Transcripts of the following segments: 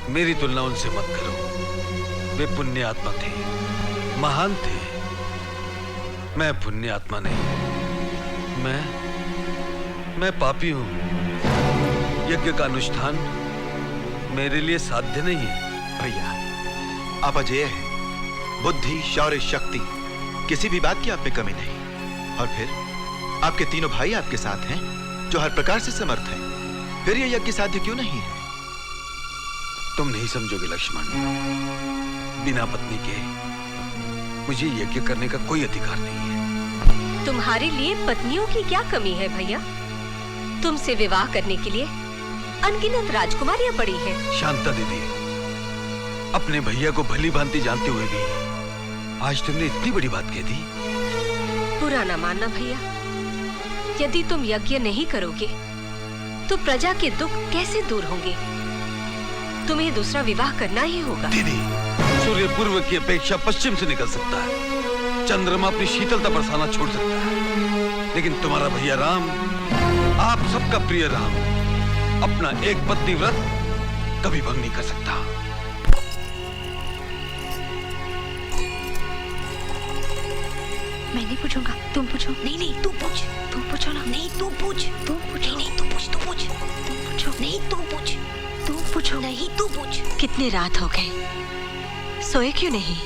मेरी तुलना उनसे मत करो। वे पुण्य आत्मा थे, महान थे। मैं पुण्य आत्मा नहीं, मैं पापी हूं। यज्ञ का अनुष्ठान मेरे लिए साध्य नहीं है। भैया, आप अजेय हैं। बुद्धि, शौर्य, शक्ति, किसी भी बात की आप में कमी नहीं। और फिर आपके तीनों भाई आपके साथ हैं, जो हर प्रकार से समर्थ हैं। फिर यह यज्ञ साध्य क्यों नहीं है? तुम नहीं समझोगे लक्ष्मण। बिना पत्नी के मुझे यज्ञ करने का कोई अधिकार नहीं है। तुम्हारे लिए पत्नियों की क्या कमी है भैया? तुमसे विवाह करने के लिए अनगिनत राजकुमारियां पड़ी हैं। शांता दीदी, अपने भैया को भली भांति जानते हुए भी आज तुमने इतनी बड़ी बात कह दी। बुरा ना मानना भैया, यदि तुम यज्ञ नहीं करोगे तो प्रजा के दुख कैसे दूर होंगे? तुम्हें दूसरा विवाह करना ही होगा। दीदी, सूर्य पूर्व की अपेक्षा पश्चिम से निकल सकता है, चंद्रमा अपनी शीतलता बरसाना छोड़ सकता है, लेकिन तुम्हारा भैया राम, आप सबका प्रिय राम, अपना एक पत्नी व्रत कभी भंग नहीं कर सकता। मैं नहीं पूछूंगा, तुम पूछो। नहीं नहीं, तुम पूछ। तुम पूछो ना। नहीं, तुम पूछ। तुम पूछो। नहीं, तुम पूछ। तुम पूछ। तुम पूछो। नहीं, तुम पूछ। तुम पूछो। नहीं, तुम पूछ। कितनी रात हो गई, सोए क्यों नहीं?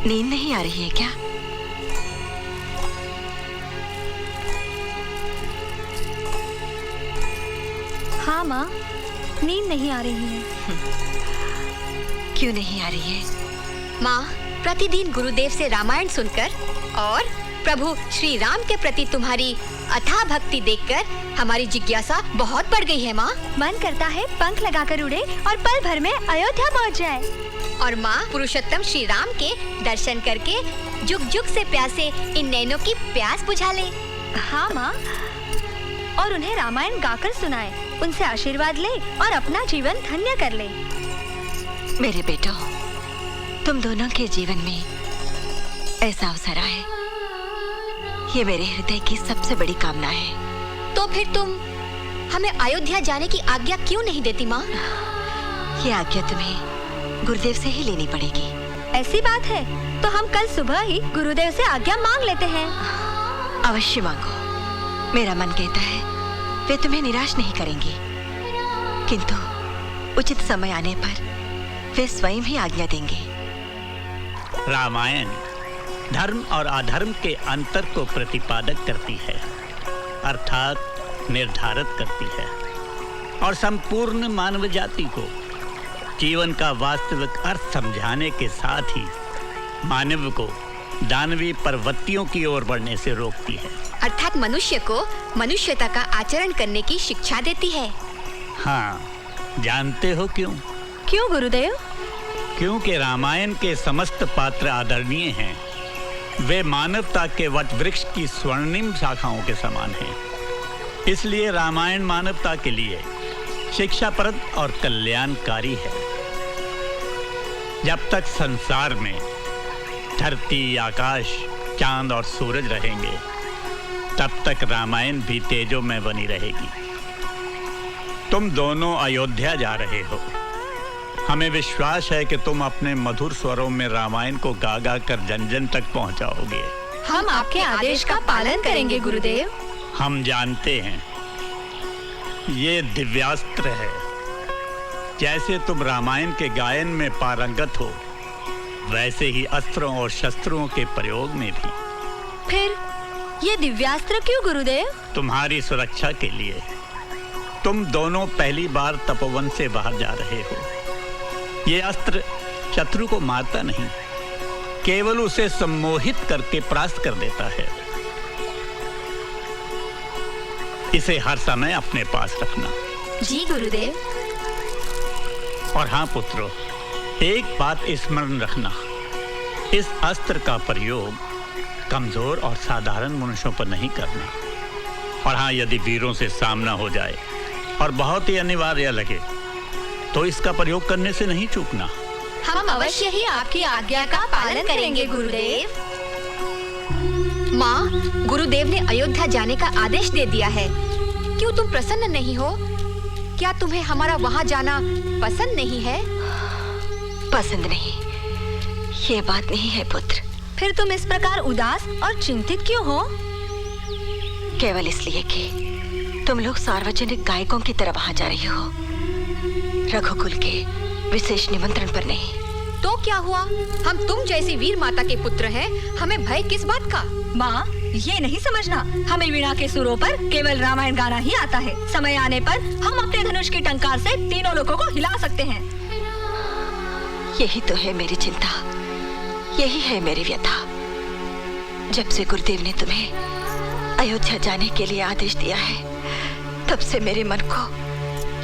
नींद नहीं आ रही है क्या? हाँ माँ, नींद नहीं आ रही है। क्यों नहीं आ रही है? माँ, प्रतिदिन गुरुदेव से रामायण सुनकर और प्रभु श्री राम के प्रति तुम्हारी अथाह भक्ति देखकर हमारी जिज्ञासा बहुत बढ़ गई है माँ। मन करता है पंख लगाकर उड़े और पल भर में अयोध्या पहुँच जाए। और माँ, पुरुषोत्तम श्री राम के दर्शन करके जुग जुग से प्यासे इन नैनों की प्यास बुझा ले। हाँ माँ, और उन्हें रामायण गाकर सुनाए, उनसे आशीर्वाद ले और अपना जीवन धन्य कर ले। मेरे बेटो, तुम दोनों के जीवन में ऐसा अवसर आए, ये मेरे हृदय की सबसे बड़ी कामना है। तो फिर तुम हमें अयोध्या जाने की आज्ञा क्यों नहीं देती माँ? ये आज्ञा तुम्हें गुरुदेव से ही लेनी पड़ेगी। ऐसी बात है तो हम कल सुबह ही गुरुदेव से आज्ञा मांग लेते हैं। अवश्य मांगो। मेरा मन कहता है वे तुम्हें निराश नहीं करेंगे, किंतु उचित समय आने पर वे स्वयं ही आज्ञा देंगे। रामायण धर्म और अधर्म के अंतर को प्रतिपादक करती है, अर्थात निर्धारित करती है, और संपूर्ण मानव जाति को जीवन का वास्तविक अर्थ समझाने के साथ ही मानव को दानवी प्रवृत्तियों की ओर बढ़ने से रोकती है, अर्थात मनुष्य को मनुष्यता का आचरण करने की शिक्षा देती है। हाँ, जानते हो क्यों? क्यों गुरुदेव? क्योंकि रामायण के समस्त पात्र आदरणीय हैं। वे मानवता के वट वृक्ष की स्वर्णिम शाखाओं के समान हैं। इसलिए रामायण मानवता के लिए शिक्षाप्रद और कल्याणकारी है। जब तक संसार में धरती, आकाश, चांद और सूरज रहेंगे, तब तक रामायण भी तेजों में बनी रहेगी। तुम दोनों अयोध्या जा रहे हो। हमें विश्वास है कि तुम अपने मधुर स्वरों में रामायण को गा गा कर जन जन तक पहुंचाओगे। हम आपके आदेश का पालन करेंगे गुरुदेव। हम जानते हैं ये दिव्यास्त्र है। जैसे तुम रामायण के गायन में पारंगत हो, वैसे ही अस्त्रों और शस्त्रों के प्रयोग में भी। फिर ये दिव्यास्त्र क्यों गुरुदेव? तुम्हारी सुरक्षा के लिए। तुम दोनों पहली बार तपोवन से बाहर जा रहे हो। ये अस्त्र शत्रु को मारता नहीं, केवल उसे सम्मोहित करके परास्त कर देता है। इसे हर समय अपने पास रखना। जी गुरुदेव। और हाँ पुत्रों, एक बात स्मरण रखना, इस अस्त्र का प्रयोग कमजोर और साधारण मनुष्यों पर नहीं करना। और हाँ, यदि वीरों से सामना हो जाए और बहुत ही अनिवार्य लगे तो इसका प्रयोग करने से नहीं चूकना। हम अवश्य ही आपकी आज्ञा का पालन करेंगे गुरुदेव। माँ, गुरुदेव ने अयोध्या जाने का आदेश दे दिया है। क्यों तुम प्रसन्न नहीं हो? क्या तुम्हें हमारा वहाँ जाना पसंद नहीं है? पसंद नहीं, ये बात नहीं है पुत्र। फिर तुम इस प्रकार उदास और चिंतित क्यों हो? केवल इसलिए कि तुम लोग सार्वजनिक गायकों की तरह वहां जा रही हो, रघुकुल के विशेष निमंत्रण पर नहीं। तो क्या हुआ? हम तुम जैसी वीर माता के पुत्र हैं, हमें भय किस बात का? माँ, ये नहीं समझना, हमें वीणा के सुरों पर केवल रामायण गाना ही आता है। समय आने पर हम अपने धनुष की टंकार से तीनों लोगों को हिला सकते हैं। यही तो है मेरी चिंता, यही है मेरी व्यथा। जब से गुरुदेव ने तुम्हें अयोध्या जाने के लिए आदेश दिया है, तब से मेरे मन को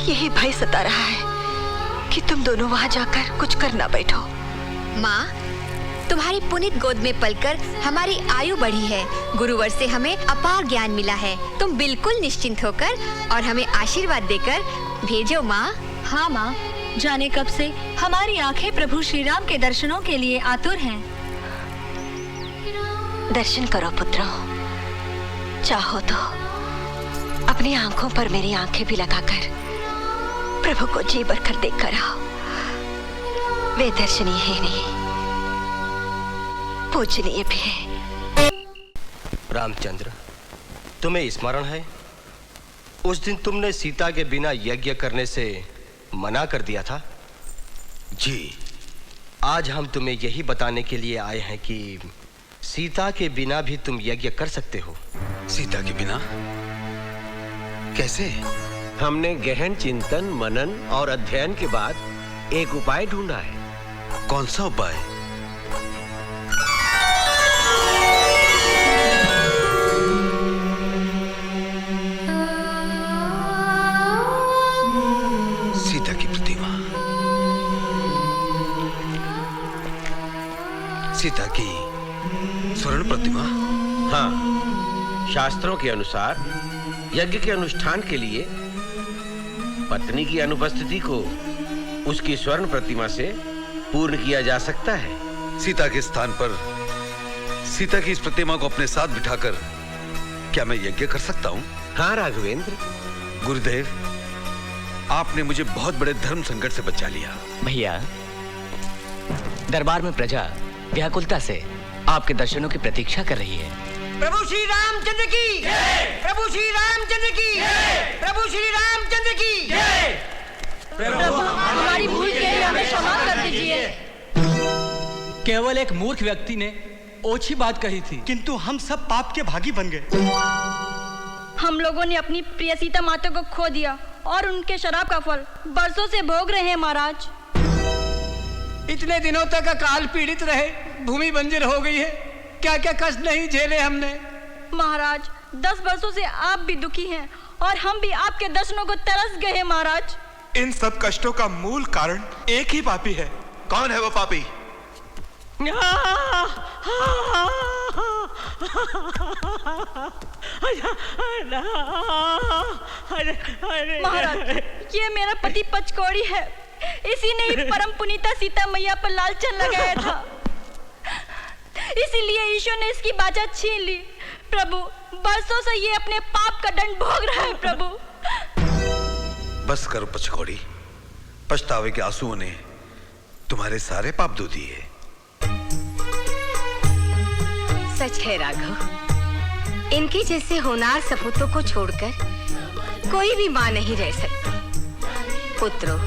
यही भय सता रहा है कि तुम दोनों वहां जाकर कुछ कर ना बैठो। माँ, तुम्हारी पुनीत गोद में पलकर हमारी आयु बढ़ी है। गुरुवर से हमें अपार ज्ञान मिला है। तुम बिल्कुल निश्चिंत होकर और हमें आशीर्वाद देकर भेजो माँ। हाँ माँ, जाने कब से हमारी आंखें प्रभु श्री राम के दर्शनों के लिए आतुर हैं। दर्शन करो पुत्रों, चाहो तो अपनी आंखों पर मेरी आंखें भी लगाकर प्रभु को जी भरकर देख कर आओ। वे दर्शनीय ही नहीं, पूजनीय भी है। रामचंद्र, तुम्हें स्मरण है उस दिन तुमने सीता के बिना यज्ञ करने से मना कर दिया था? जी। आज हम तुम्हें यही बताने के लिए आए हैं कि सीता के बिना भी तुम यज्ञ कर सकते हो। सीता के बिना कैसे? हमने गहन चिंतन, मनन और अध्ययन के बाद एक उपाय ढूंढा है। कौन सा उपाय? सीता की प्रतिमा, सीता की स्वर्ण प्रतिमा। हाँ, शास्त्रों के अनुसार यज्ञ के अनुष्ठान के लिए पत्नी की अनुपस्थिति को उसकी स्वर्ण प्रतिमा से पूर्ण किया जा सकता है। सीता के स्थान पर सीता की इस प्रतिमा को अपने साथ बिठाकर क्या मैं यज्ञ कर सकता हूँ? हाँ राघवेंद्र। गुरुदेव, आपने मुझे बहुत बड़े धर्म संकट से बचा लिया। भैया, दरबार में प्रजा व्याकुलता से आपके दर्शनों की प्रतीक्षा कर रही है। प्रभु श्री रामचंद्र की जय! प्रभु श्री रामचंद्र की जय! प्रभु श्री रामचंद्र की जय! प्रभु, हमारी भूल के लिए हमें क्षमा कर दीजिए। केवल एक मूर्ख व्यक्ति ने ओछी बात कही थी, किंतु हम सब पाप के भागी बन गए। हम लोगों ने अपनी प्रिय सीता माता को खो दिया और उनके शराब का फल बरसों से भोग रहे हैं महाराज। इतने दिनों तक अकाल पीड़ित रहे, भूमि बंजर हो गई है, क्या क्या कष्ट नहीं झेले हमने। महाराज, 10 वर्षों से आप भी दुखी हैं और हम भी आपके दर्शनों को तरस गए हैं महाराज। इन सब कष्टों का मूल कारण एक ही पापी है। कौन है वो पापी? महाराज, ये मेरा पति पचकौड़ी है। इसी ने ही परम पुनीता सीता मैया पर लालचन लगाया था, इसीलिए ईश्वर ने इसकी बाजा छीन ली। प्रभु, बरसों से ये अपने पाप का दंड भोग रहा है। प्रभु, बस करो पचकौड़ी, पछतावे के आंसुओं ने तुम्हारे सारे पाप धो दिए। सच है राघव, इनके जैसे होनहार सपूतों को छोड़कर कोई भी मां नहीं रह सकती। पुत्रों,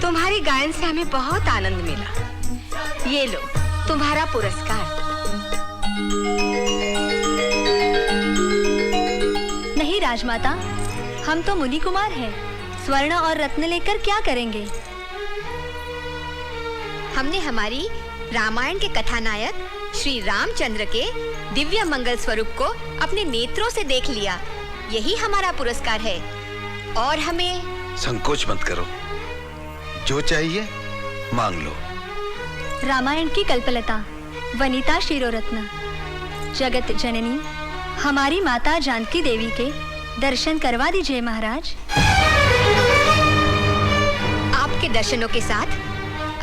तुम्हारी गायन से हमें बहुत आनंद मिला। ये लो तुम्हारा पुरस्कार। नहीं राजमाता, हम तो मुनि कुमार हैं। स्वर्ण और रत्न लेकर क्या करेंगे? हमने हमारी रामायण के कथानायक श्री रामचंद्र के दिव्य मंगल स्वरूप को अपने नेत्रों से देख लिया, यही हमारा पुरस्कार है। और हमें संकोच मत करो, जो चाहिए मांग लो। रामायण की कल्पलता, वनिता शिरोरत्न, जगत जननी हमारी माता जानकी देवी के दर्शन करवा दीजिए महाराज। आपके दर्शनों के साथ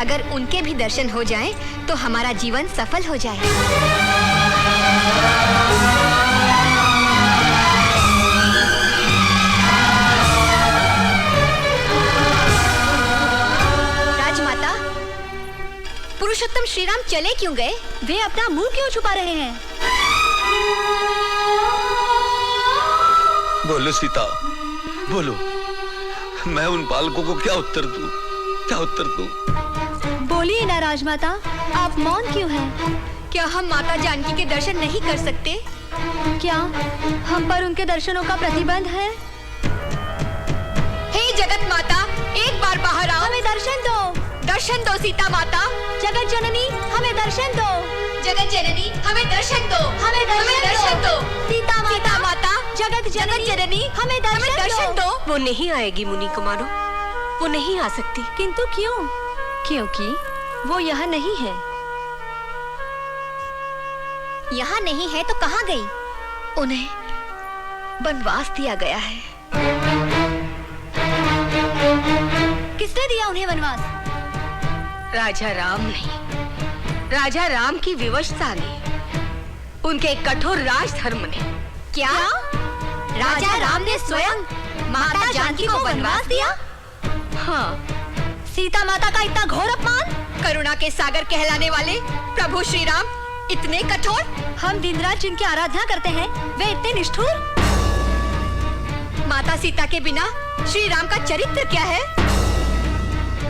अगर उनके भी दर्शन हो जाएं, तो हमारा जीवन सफल हो जाए। पुरुषोत्तम श्री राम चले क्यों गए? वे अपना मुंह क्यों छुपा रहे हैं? बोलो सीता, बोलो। मैं उन बालकों को क्या उत्तर दूं? क्या उत्तर दूं? बोलिए ना राजमाता, आप मौन क्यों हैं? क्या हम माता जानकी के दर्शन नहीं कर सकते? क्या हम पर उनके दर्शनों का प्रतिबंध है? हे जगत माता, एक बार बाहर आओ। हमें दर्शन दो। दर्शन दो सीता माता। जगत जननी, हमें दर्शन दो। जगत जननी, हमें दर्शन दो। हमें दर्शन दो। सीता माता, जगत जननी, हमें दर्शन दो। वो नहीं आएगी मुनि कुमारों, वो नहीं आ सकती। किंतु क्यों? क्योंकि वो यहाँ नहीं है। यहाँ नहीं है तो कहाँ गई? उन्हें वनवास दिया गया है। किसने दिया उन्हें वनवास? राजा राम ने, राजा राम की विवशता ने, उनके कठोर राजधर्म ने। क्या? राजा राम ने स्वयं माता जानकी को वनवास दिया? हाँ। सीता माता का इतना घोर अपमान? करुणा के सागर कहलाने वाले प्रभु श्री राम इतने कठोर? हम दिन रात जिनकी आराधना करते हैं वे इतने निष्ठुर? माता सीता के बिना श्री राम का चरित्र क्या है?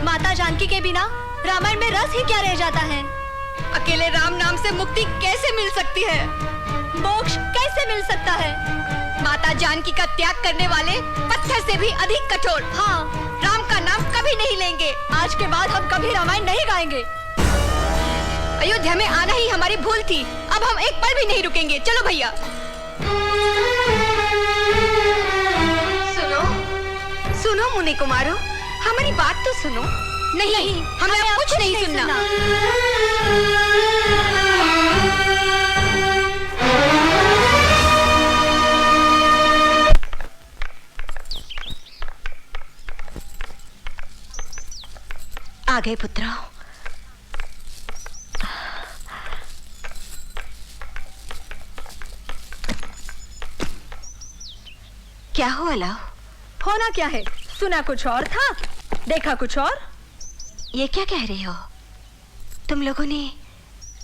माता जानकी के बिना रामायण में रस ही क्या रह जाता है? अकेले राम नाम से मुक्ति कैसे मिल सकती है? मोक्ष कैसे मिल सकता है? माता जानकी का त्याग करने वाले पत्थर से भी अधिक कठोर। हाँ, राम का नाम कभी नहीं लेंगे। आज के बाद हम कभी रामायण नहीं गाएंगे। अयोध्या में आना ही हमारी भूल थी, अब हम एक पल भी नहीं रुकेंगे। चलो भैया। सुनो, सुनो मुनि कुमारों, हमारी बात तो सुनो। नहीं, हमें अब कुछ नहीं सुनना। आ गए पुत्रों। क्या हुआ लाओ? होना क्या है? सुना कुछ और था, देखा कुछ और। ये क्या कह रहे हो? तुम लोगों ने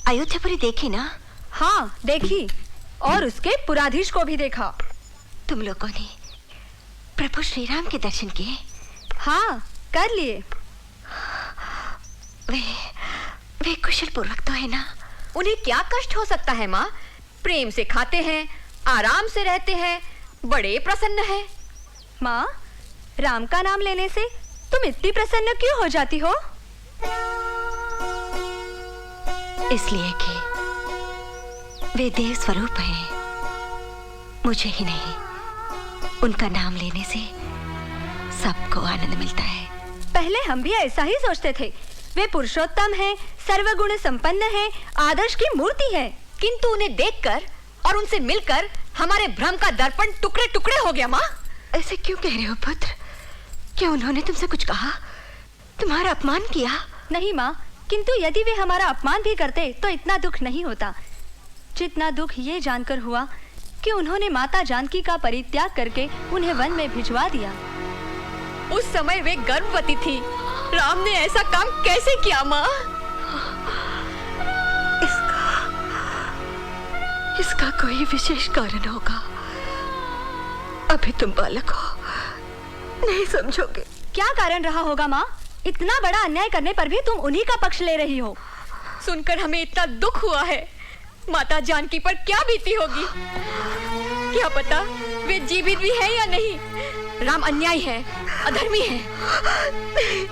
अयोध्यापुरी देखी ना? हाँ देखी, और उसके पुराधीश को भी देखा। तुम लोगों ने प्रभु श्री राम के दर्शन किए? हाँ कर लिए। वे कुशल पूर्वक तो है ना? उन्हें क्या कष्ट हो सकता है माँ? प्रेम से खाते हैं, आराम से रहते हैं, बड़े प्रसन्न हैं। माँ, राम का नाम लेने से तुम इतनी प्रसन्न क्यों हो जाती हो? इसलिए कि वे देव स्वरूप हैं। मुझे ही नहीं, उनका नाम लेने से सबको आनंद मिलता है। पहले हम भी ऐसा ही सोचते थे। वे पुरुषोत्तम हैं, सर्वगुण संपन्न हैं, आदर्श की मूर्ति है। किंतु उन्हें देखकर और उनसे मिलकर हमारे भ्रम का दर्पण टुकड़े टुकड़े हो गया। माँ, ऐसे क्यों कह रहे हो पुत्र? क्या उन्होंने तुमसे कुछ कहा? तुम्हारा अपमान किया? नहीं माँ, किंतु यदि वे हमारा अपमान भी करते तो इतना दुख नहीं होता जितना दुख ये जानकर हुआ कि उन्होंने माता जानकी का परित्याग करके उन्हें वन में भिजवा दिया। उस समय वे गर्भवती थी। राम ने ऐसा काम कैसे किया माँ? इसका कोई विशेष कारण होगा। अभी तुम बालक हो, नहीं समझोगे। क्या कारण रहा होगा माँ? इतना बड़ा अन्याय करने पर भी तुम उन्हीं का पक्ष ले रही हो। सुनकर हमें इतना दुख हुआ है। माता जानकी पर क्या बीती होगी? क्या पता वे जीवित भी है या नहीं। राम अन्यायी है, अधर्मी है। नहीं,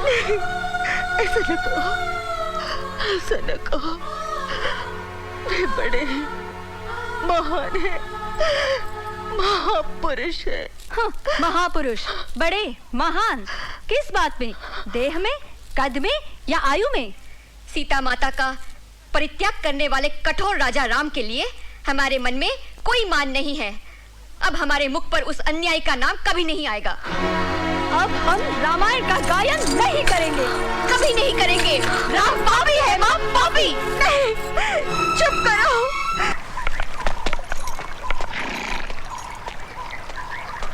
नहीं, ऐसा न कहो, ऐसा न कहो। वे बड़े हैं, महान है, महापुरुष है। हाँ, महापुरुष, बड़े, महान, किस बात में? देह में, कद में या आयु में? सीता माता का परित्याग करने वाले कठोर राजा राम के लिए हमारे मन में कोई मान नहीं है। अब हमारे मुख पर उस अन्याय का नाम कभी नहीं आएगा। अब हम रामायण का गायन नहीं करेंगे, कभी नहीं करेंगे। राम पापी है माँ, पापी। नहीं, चुप करो।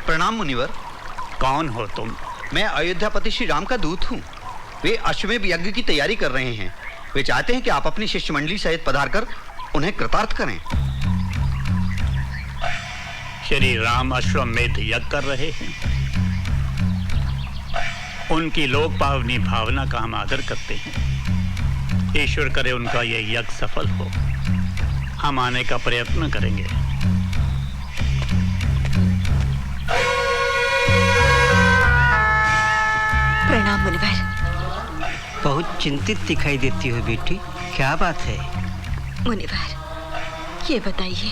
प्रणाम मुनिवर। कौन हो तुम? मैं अयोध्यापति श्री राम का दूत हूँ। वे अश्वमेध यज्ञ की तैयारी कर रहे हैं। वे चाहते हैं कि आप अपनी शिष्य मंडली सहित पधारकर उन्हें कृतार्थ करें। श्री राम अश्वमेध यज्ञ कर रहे हैं। उनकी लोक पावनी भावना का हम आदर करते हैं। ईश्वर करे उनका ये यज्ञ सफल हो। हम आने का प्रयत्न करेंगे। प्रणाम मुनिवर। बहुत चिंतित दिखाई देती हो बेटी, क्या बात है? मुनिवर, ये बताइए,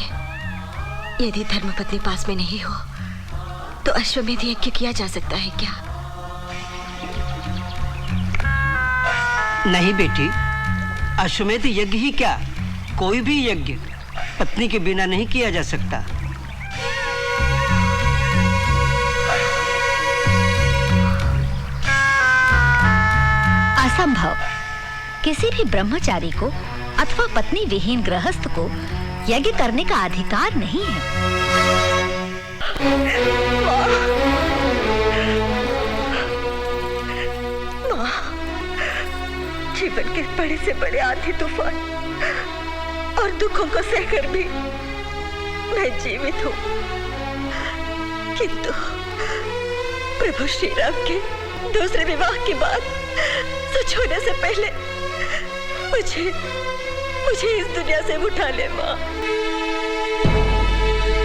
यदि धर्मपत्नी पास में नहीं हो तो अश्वमेध यज्ञ किया जा सकता है क्या? नहीं बेटी, अश्वमेध यज्ञ ही क्या, कोई भी यज्ञ पत्नी के बिना नहीं किया जा सकता। असंभव। किसी भी ब्रह्मचारी को अथवा पत्नी विहीन गृहस्थ को यज्ञ करने का अधिकार नहीं है। माँ, जीवन के बड़े से बड़े आंधी तूफान और दुखों को सहकर भी मैं जीवित हूँ, किंतु प्रभु श्री राम के दूसरे विवाह की बात सच होने से पहले मुझे इस दुनिया से उठा ले माँ।